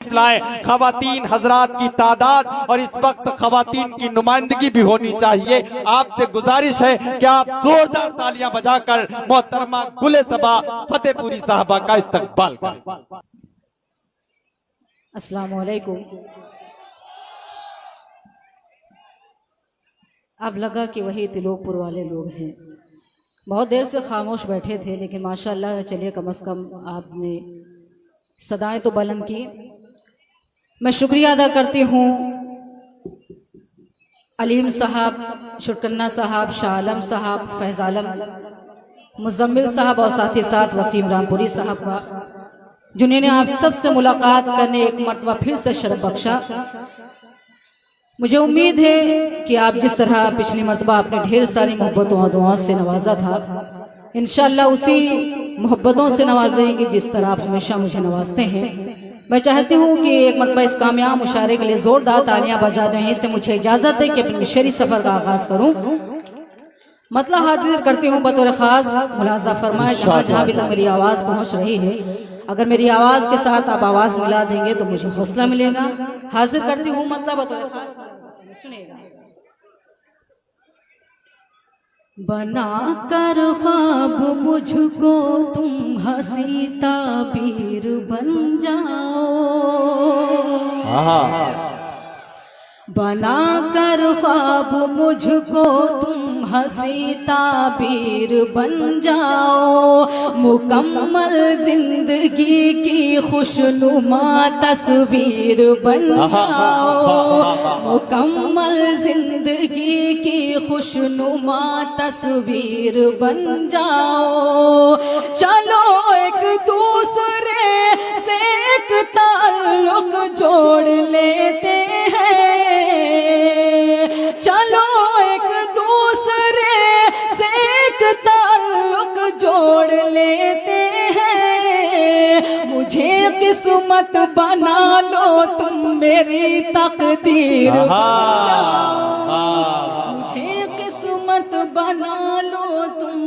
लाएं। खवातीन हजरात की तादाद और इस वक्त खवातीन की नुमाइंदगी भी होनी चाहिए। आपसे गुजारिश है कि आप जोरदार तालियां बजाकर मोहतरमा गुले सबा फतेहपुरी साहबा का इस्तकबाल करें। अस्सलाम वालेकुम। अब लगा कि वही तिलोकपुर वाले लोग हैं। बहुत देर से खामोश बैठे थे, लेकिन माशाल्लाह चलिए कम से कम आपने सदाएं तो बुलंद की। मैं शुक्रिया अदा करती हूँ अलीम साहब, शुरकन्ना साहब, शाह आलम साहब, फैज़ आलम, मुजम्मिल साहब और साथ ही साथ वसीम रामपुरी साहब का, जिन्होंने आप सबसे मुलाकात करने एक मरतबा फिर से शरफ बख्शा। मुझे उम्मीद है कि आप जिस तरह पिछली मरतबा आपने ढेर सारी मोहब्बतों और दुआओं से नवाजा था, इंशाअल्लाह उसी मोहब्बतों से नवाज देंगे जिस तरह आप हमेशा मुझे नवाजते हैं। मैं चाहती हूँ कि एक मरतबा इस कामयाब मुशारे के लिए जोरदार तालियां बजा दें। यहीं से मुझे इजाजत है कि अपने शहरी सफर का आगाज करूँ। मतलब हाजिर करती हूँ बतौर खास, मुलाजा फरमाए जहाँ जहाँ भी तक मेरी आवाज पहुँच रही है, अगर मेरी आवाज के साथ आप आवाज मिला देंगे तो मुझे हौसला मिलेगा। हाजिर करती हूँ मतलब बतौर खास, सुनिएगा। बना कर ख्वाब मुझको तुम हंसी ताबीर बन जाओ, बना कर ख्वाब मुझको तुम हंसी ताबीर बन जाओ, मुकम्मल जिंदगी की खुशनुमा तस्वीर बन जाओ, मुकम्मल जिंदगी की खुशनुमा तस्वीर बन जाओ। चलो एक दूसरे से एक ताल्लुक जोड़ लेते हैं, चलो एक दूसरे से एक ताल्लुक जोड़ लेते हैं। मुझे किस्मत बना लो तुम मेरी तकदीर बन जाओ, मुझे किस्मत बना लो तुम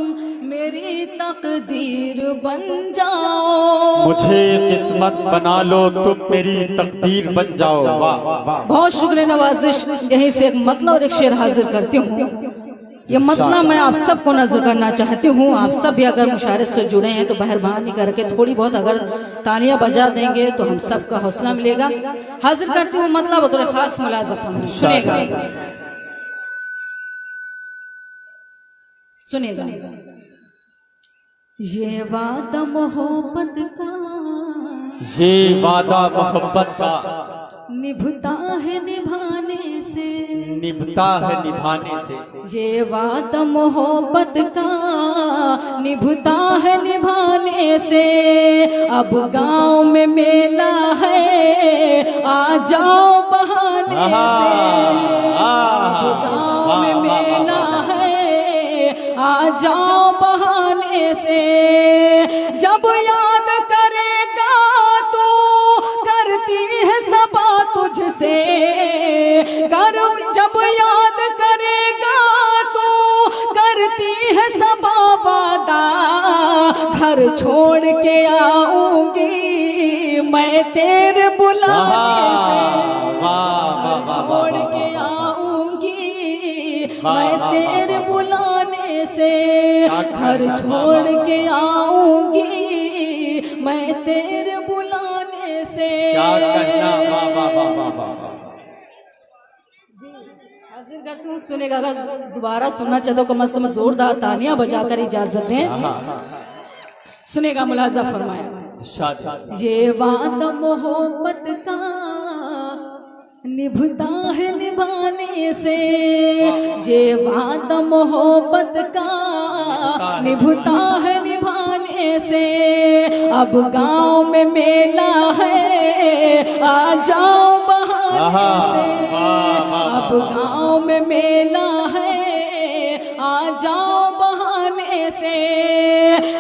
मेरी तकदीर बन जाओ, मुझे किस्मत बना लो तुम मेरी तकदीर बन जाओ। वाह वाह, बहुत शुक्रिया नवाजिश। यहीं से एक मतलब और एक शेर हाजिर करती हूँ। ये मतलब मैं आप सबको नजर करना चाहती हूँ। आप सब भी अगर मुशारे से जुड़े हैं तो मेहरबानी करके थोड़ी बहुत अगर तालियां बजा देंगे तो हम सबका हौसला मिलेगा। हाजिर करती हूँ मतलब थोड़े खास मुलाज़ा सुनेगा, सुनेगा। ये वादा मोहब्बत का, ये वादा मोहब्बत का निभता है निभाने से, निभता है निभाने से। ये वादा मोहब्बत का निभता है निभाने से। अब गांव में मेला है आ जाओ बहाने से, अब गांव में मेला है आ जाओ बहाने से। जब याद करेगा तू करती है सबा तुझसे, कर जब याद करेगा तू करती है सबा वादा, घर छोड़ के आऊंगी मैं तेरे बुलाने से, घर छोड़ के आऊंगी मैं तेरे बुलाने से, घर छोड़ के आऊंगी मैं तेरे बुलाने से। हाजिर करती हूँ, सुनेगा। अगर दोबारा सुनना चाहते हो कम से कम जोरदार तालियां बजाकर इजाजत दें। सुनेगा, मुलाजा फरमाया। ये वादा मोहब्बत का निभता है निभाने से, ये वादा मोहब्बत का निभता है निभाने से। अब गांव में मेला है आ जाओ बहाने से, अब गांव में मेला है आ जाओ बहाने से।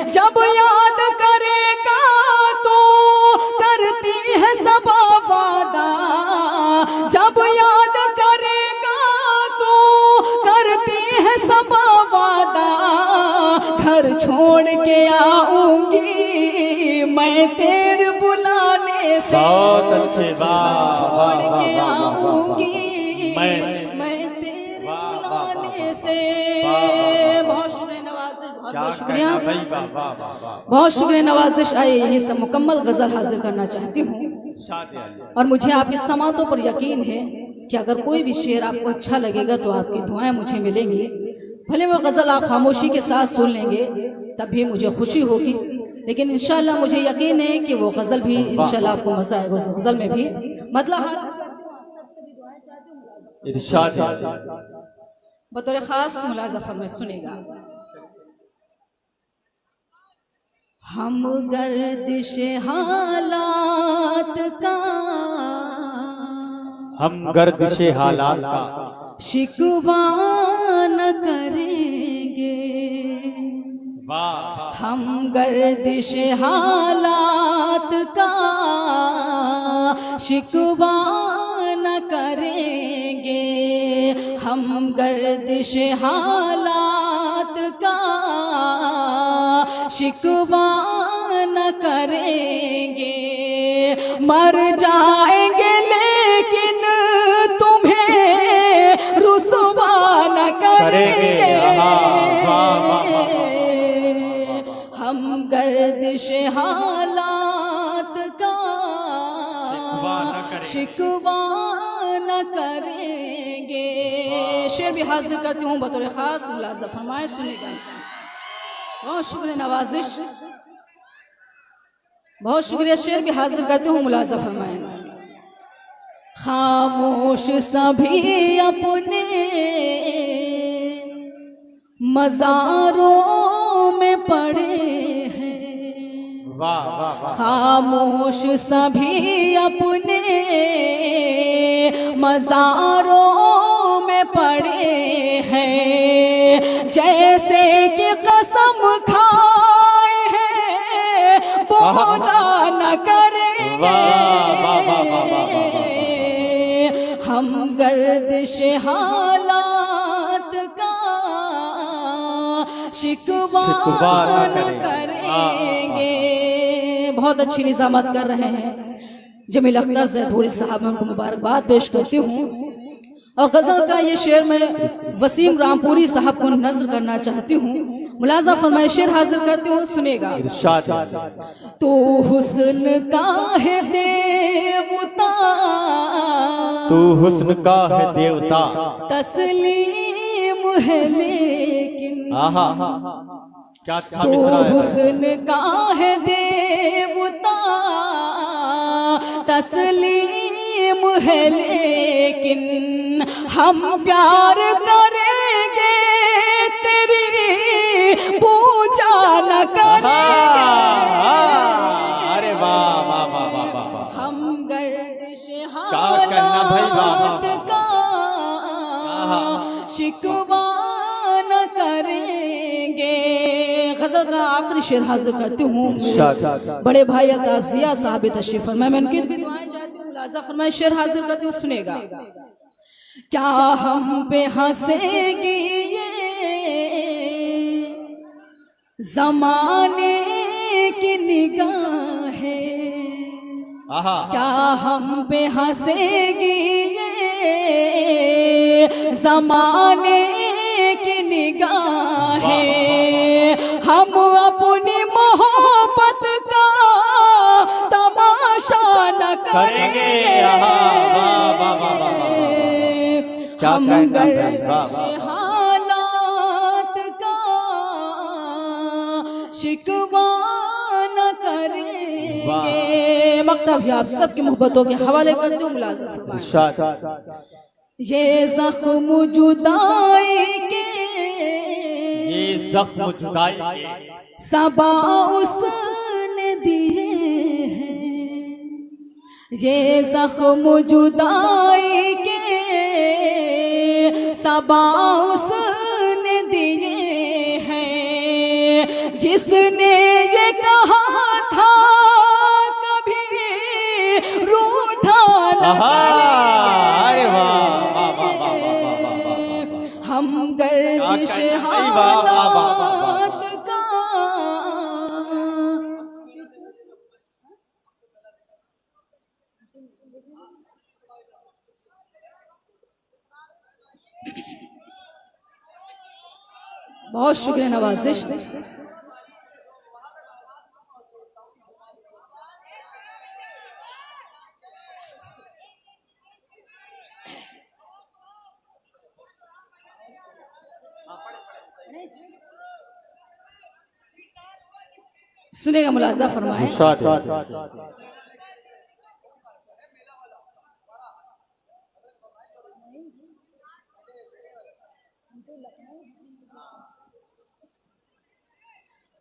जब याद करेगा तो करती है सबा वादा, जब याद करेगा तो करती है सबा वादा, घर छोड़ के आऊंगी मैं तेरे बुलाने बुलाने से बहुत अच्छे, वाह छोड़ वाह के वाह वाह वाह आऊंगी मैं मैं तेरे वाह, वाह, बुलाने से। वाह, बहुत शुक्रिया नवाजिश, बहुत क्या बहुत शुक्रिया, कहना भाई, वाह वाह वाह वाह। बहुत शुक्रिया नवाजिश। आइए यही सब मुकम्मल गजल हाजिर करना चाहती हूँ और मुझे आपकी समातों पर यकीन है कि अगर कोई भी शेर आपको अच्छा लगेगा तो आपकी दुआएं मुझे मिलेंगी। भले वो गजल आप खामोशी के साथ सुन लेंगे तब भी मुझे खुशी होगी, लेकिन इंशाल्लाह मुझे यकीन है कि वो गजल भी इंशाल्लाह आपको मजा आएगा उस गजल में भी। मतलब इरशाद है। बतौर खास मुलाजा फरमाए सुनेगा। हम गर्दिश हालात का, हम गर्दिश हालात का शिकवा न करेंगे। वाह, हम गर्दिश हालात का शिकवा न करेंगे। हम गर्दिश हालात का शिकवा न करेंगे। मर जाएंगे लेकिन तुम्हें रुसवा न करेंगे। हम गर्दिश हालात का शिकवा न करेंगे। शेर भी हाजिर करती हूँ बतौर खास मुलाजा फरमाए सुनेगा। बहुत शुक्रिया नवाजिश, बहुत शुक्रिया। शेर भी हाजिर करती हूँ मुलाजा फरमाए। खामोश सभी अपने मज़ारों में पड़े हैं। वाह वाह वाह। खामोश सभी अपने मज़ारों में पड़े हैं। जैसे कि कसम खाए हैं बोला न करेंगे। हम गर्दिश हालात का शिकवा न करेंगे। बहुत अच्छी निजामत कर रहे हैं जमील अख्तर ज़ैदपुरी साहब, मैं उनको मुबारकबाद पेश करती हूँ। और गजल का ये शेर मैं वसीम रामपुरी साहब को नजर करना चाहती हूँ। मुलाजा फरमाए, शेर हाजिर करती हूँ सुनेगा। तो हुस्न का है देवता, तू हुस्न का है देवता, तस्लीम है लेकिन। आहा क्या अच्छा तो मिसरा है। हुस्न का है देवता, तस्लीम है लेकिन। हम प्यार करेंगे तेरी पूजा न करेंगे। अरे वाह वाह वाह वाह वाह। हम गर्दिश कहना भाई, वाह, वाह, हालात का शिकवा न करेंगे। गजल का आखिरी शेर हाजिर करती हूँ। बड़े भाई अल्ताफ जिया साहब तशरीफ फरमाए, मैं उनकी भी दुआएं चाहती हूँ। मुलाजा फरमाए, शेर हाजिर करती हूँ सुनेगा। क्या हम पे हंसेगी ये ज़माने की निगाहें। क्या हम पे हंसेगी ये ज़माने की निगाहें। हम अपनी मोहब्बत का तमाशा न करेंगे। हम गर्दिश हालात का शिकवा न करेंगे। मक्तब भी आप सबकी मोहब्बतों के हवाले करते हो। मुलाज़िम फरमाएं, ये जख्म जुदाई के, ये जख्म जुदाई के सबा उसने दिए हैं। ये जख्म जुदाई के सबा उसने दिए हैं। जिसने ये कहा था कभी रूठा न अरे हम गर्दिश हालात का बहुत शुक्रिया नवाजिश। सुनेगा, मुलाजा फरमाएं।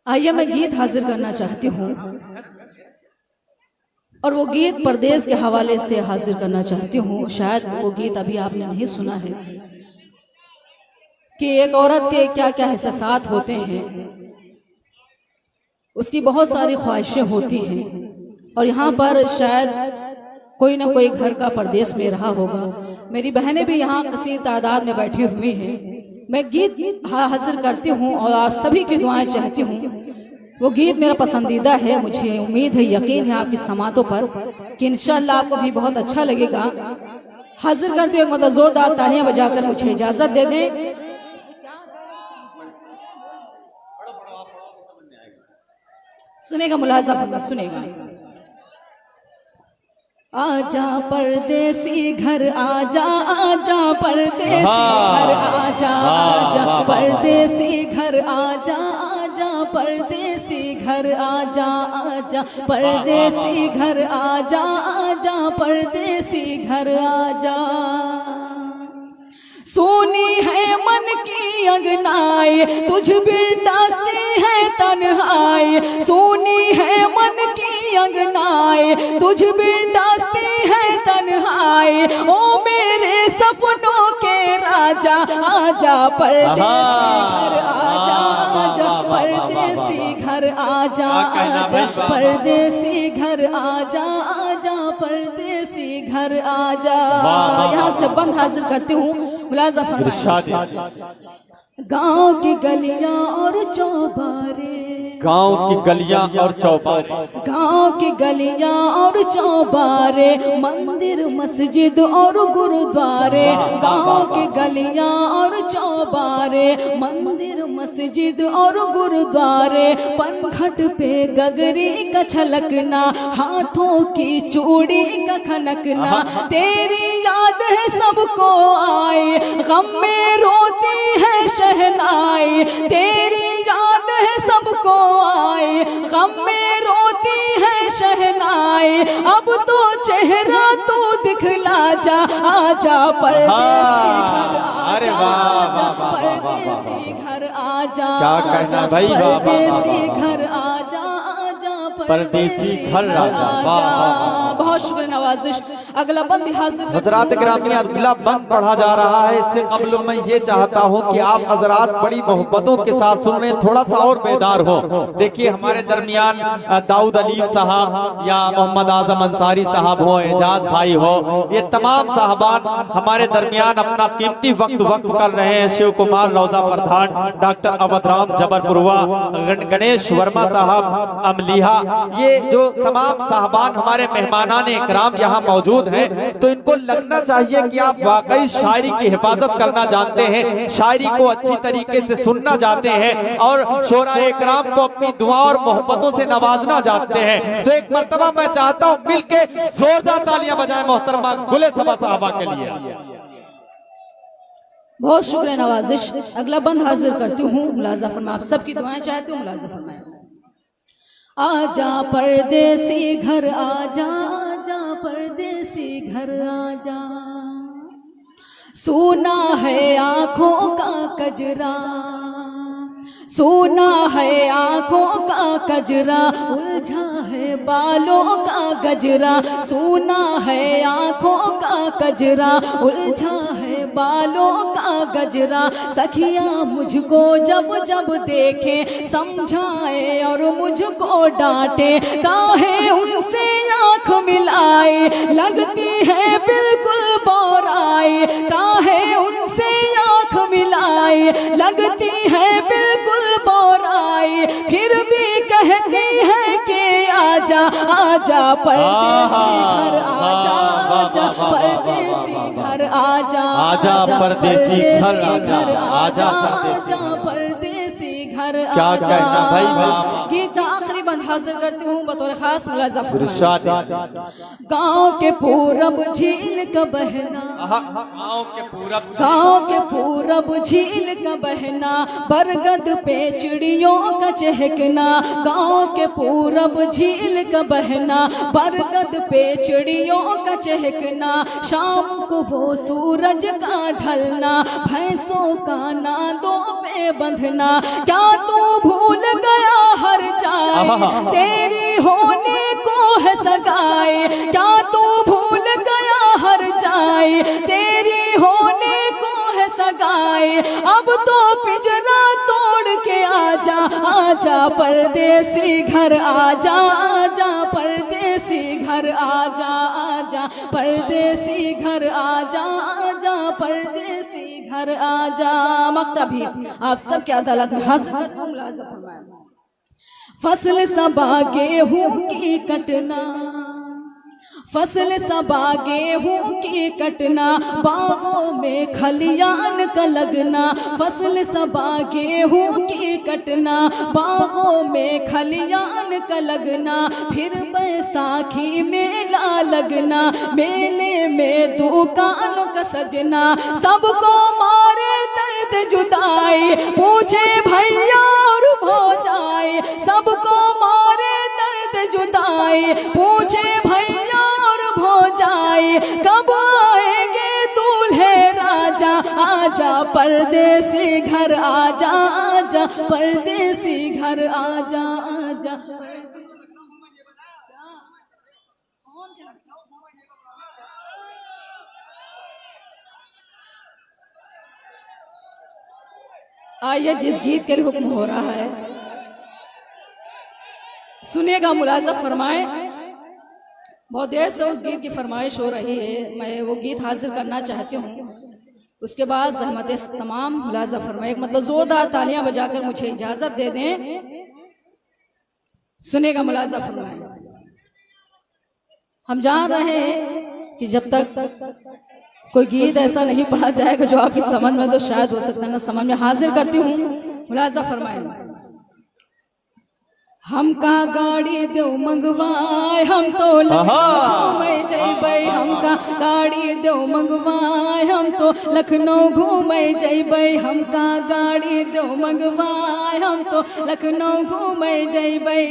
आइए, मैं गीत हाजिर करना चाहती हूँ और वो गीत परदेश के हवाले से हाजिर करना चाहती हूँ। शायद वो गीत अभी आपने नहीं सुना है कि एक औरत के क्या क्या एहसास होते हैं, उसकी बहुत सारी ख्वाहिशें होती हैं और यहाँ पर शायद कोई ना कोई घर का परदेश में रहा होगा। मेरी बहनें भी यहाँ कसीर तादाद में बैठी हुई हैं। मैं गीत हाजिर करती हूँ और आप सभी की दुआएं चाहती हूँ। वो गीत मेरा पसंदीदा है, मुझे उम्मीद है, यकीन है आपकी समातों पर कि इंशाअल्लाह आपको भी बहुत अच्छा लगेगा। हाजिर करती हूँ, एक मतलब जोरदार तालियां बजाकर मुझे इजाजत दे दें। सुनेगा मुलाजा फरमा, सुनेगा। आजा परदेसी घर आजा, आजा परदेसी घर आजा, आजा परदेसी घर आजा, आजा परदेसी घर आजा, आजा परदेसी घर आजा, आजा परदेसी घर आजा। सोनी है मन की अंगनाई, तुझ बिरदास्ती है तन्हाई। सोनी है मन की अंगनाई, तुझ बिरदास्ती है तन्हाई। ओ मेरे सपनों के राजा, आजा परदेसी घर आजा, आजा परदेसी घर आजा, आजा परदेसी घर आजा, आजा परदेसी घर आजा। यहाँ से बंद हाजिर करती हूँ, मुलाजा फरमाएं। गाँव की गलियां और चौबारे, गांव की गलियां और चौबारे, गाँव की गलियां और चौबारे, मंदिर मस्जिद और गुरुद्वारे। गाँव की गलियां और चौबारे, मंदिर मस्जिद और गुरुद्वारे। पनघट पे गगरी का छलकना, हाथों की चूड़ी का खनकना। तेरी याद है सबको आए, गम में रोती है शहनाई। तेरी याद है सबको आए, गम में रोती है शहनाई। अब तो चेहरा तू दिखला जा, आजा परदेसी घर आजा, आजा परदेसी घर आजा, आजा परदेसी घर आजा, आजा परदेसी घर आजा। बहुत शुक्रिया नवाजिश। अगला बंद भी हाजिर। हजरात गिरामी, अगला बंद पढ़ा जा रहा है। इससे कबल मैं ये चाहता हूँ कि आप हजरात बड़ी मोहब्बतों के साथ सुन रहे हैं, थोड़ा सा और बेदार हो। देखिए हमारे दरमियान दाऊद अलीम साहब या मोहम्मद आजम अंसारी साहब हो, एजाज भाई हो, ये तमाम साहबान हमारे दरमियान अपना कीमती वक्त कर रहे हैं। शिव कुमार रौजा प्रधान, डॉक्टर अवधराम जबरपुरवा, गणेश वर्मा साहब अमलिहा, ये जो तमाम साहबान हमारे मेहमानान इकराम यहाँ मौजूद हैं, तो इनको लगना चाहिए कि आप वाकई शायरी की हिफाजत करना जानते हैं, शायरी को अच्छी तरीके से सुनना जानते हैं और शोरा इकराम को अपनी दुआ और मोहब्बतों से नवाजना जानते हैं। तो एक मर्तबा मैं चाहता हूँ मिलके जोरदार तालियां बजाएं मोहतरमा गुले सबा साहबा के लिए। बहुत शुक्रिया नवाजिश। अगला बंद हाजिर करती हूँ, मुलाजा फरमाएं। आप सबकी दुआएं चाहती हूँ, मुलाजा फरमाएं। आजा परदेसी घर आजा, आजा परदेसी घर आजा। सोना है आंखों का कजरा, सोना है आंखों का कजरा, उलझा है बालों का गजरा। सोना है आंखों का कजरा, उलझा है बालों का गजरा। सखिया मुझको जब जब देखे, समझाए और मुझको डांटे। काहे उनसे आंख मिलाए, लगती है बिल्कुल बोराई। काहे उनसे आंख मिलाए, लगती है बिल्कुल बोराई। फिर भी कहती है कि आजा, आजा परदेसी घर आजा आजा परदेसी घर आजा आजा परदेसी घर आजा आजा परदेसी घर क्या आजा। कहना भाई गीत आखिरी बंद हाजिर करती हूँ बतौर खास मुलाजा फरमाएं। इरशाद। गाँव के पूरब झील का बहना, गाँव के पूरब झील का बहना, बरगद पे चिड़ियों का चहकना। गाँव के पूरब झील का बहना, बरगद पे चिड़ियों का चहकना। शाम को वो सूरज का ढलना, भैंसों का नादों पे बंधना। क्या तू भूल गया हर जाए तेरी होने को है सगाई। क्या तू भूल गया हर जाए तेरी होने को है सगाई। अब तो पिंजरा तोड़ के आजा आजा परदेसी घर आजा आजा परदेसी घर आजा आजा परदेसी घर आजा आजा परदेसी घर आजा। मक्ता भी आप सबके अदालत में हाजिर करता हूं। मुलाज़ा फरमाएं। फसल सबा गेहूं की कटना, फसल सबा गेहूं की कटना, बाहों में खलियान का लगना। फसल सबा गेहूं की कटना, बाहों में खलियान का लगना। फिर बैसाखी मेला लगना, मेले में दुकानों का सजना। सबको मारे दर्द जुदाई, पूछे भैया और भौजाई। सबको मारे दर्द जुदाई, पूछे भैया और भौजाई। कब आएंगे दूल्हे राजा आजा परदेसी घर आजा आजा परदेसी घर आजा आजा। आइए जिस गीत के लिए हुक्म हो रहा है सुनेगा, मुलाजा फरमाएं। बहुत देर से उस गीत की फरमाइश हो रही है, मैं वो गीत हाजिर करना चाहती हूँ। उसके बाद ज़हमत तमाम मुलाजा फरमाएं। एक मतलब जोरदार तालियां बजाकर मुझे इजाजत दे दें। सुनेगा, मुलाजा फरमाएं। हम जान रहे हैं कि जब तक कोई गीत ऐसा नहीं पढ़ा जाएगा जो आपकी समझ में, तो शायद हो सकता है ना समझ में। हाजिर करती हूँ, मुलाजा फरमाएं। हमका गाड़ी दो मंगवाए, हम तो लखनऊ घूमे जइबै। हमका गाड़ी दो मंगवाए, हम तो लखनऊ घूमे जइबै। हमका गाड़ी दो मंगवाए, हम तो लखनऊ घूमे जइबै।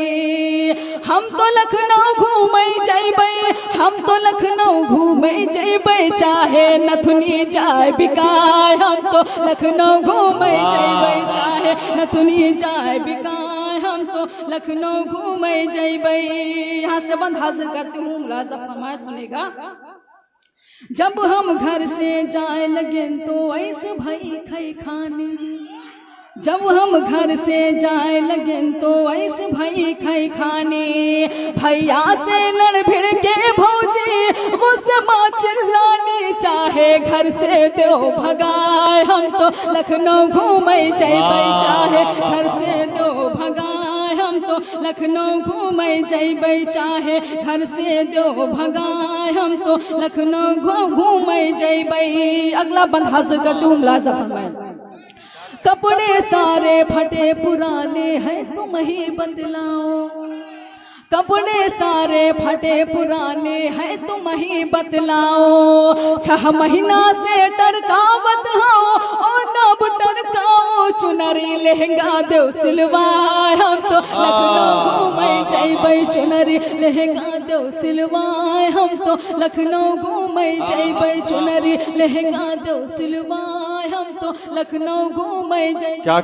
हम तो लखनऊ घूमे जइबै, हम तो लखनऊ घूमे जइबै। चाहे नथुनी जाए बिकाए, हम तो लखनऊ घूमे जइबै। चाहे नथुनी जाए बिकाए, हम तो लखनऊ घूमे जइबै। यहाँ से बंद हाजिर करती हूँ, मुलाजा फरमाए। सुनेगा। जब हम घर से जाए लगे तो ऐसे भाई खाई खाने। जब हम घर से जाए लगे तो ऐसे भाई खाई खाने। भैया से लड़ भिड़ के भौजी गुस्से माँ चिल्लानी। चाहे घर से दो भगाए, हम तो लखनऊ घूमे जइबै। चाहे घर से दो भगाए, हम तो लखनऊ घूमे जइबै। चाहे घर से दो भगाए, हम तो लखनऊ घूमे जइबै। अगला बंद हाजिर करती हूँ, मुलाजा फरमाएं। कपड़े सारे फटे पुराने हैं तुम ही बदलाओ। कपड़े सारे फटे पुराने हैं तुम ही बतलाओ। 6 महीना से टरकावत हो और नब टरकाओ। चुनरी लहंगा दो सिलवाए, हम तो लखनऊ घूमे जइबै। चुनरी लहंगा दो सिलवाए, हम तो लखनऊ घूमे जइबै। चुनरी लहंगा दो सिलवाए, हम तो लखनऊ घूमे जइबै। क्या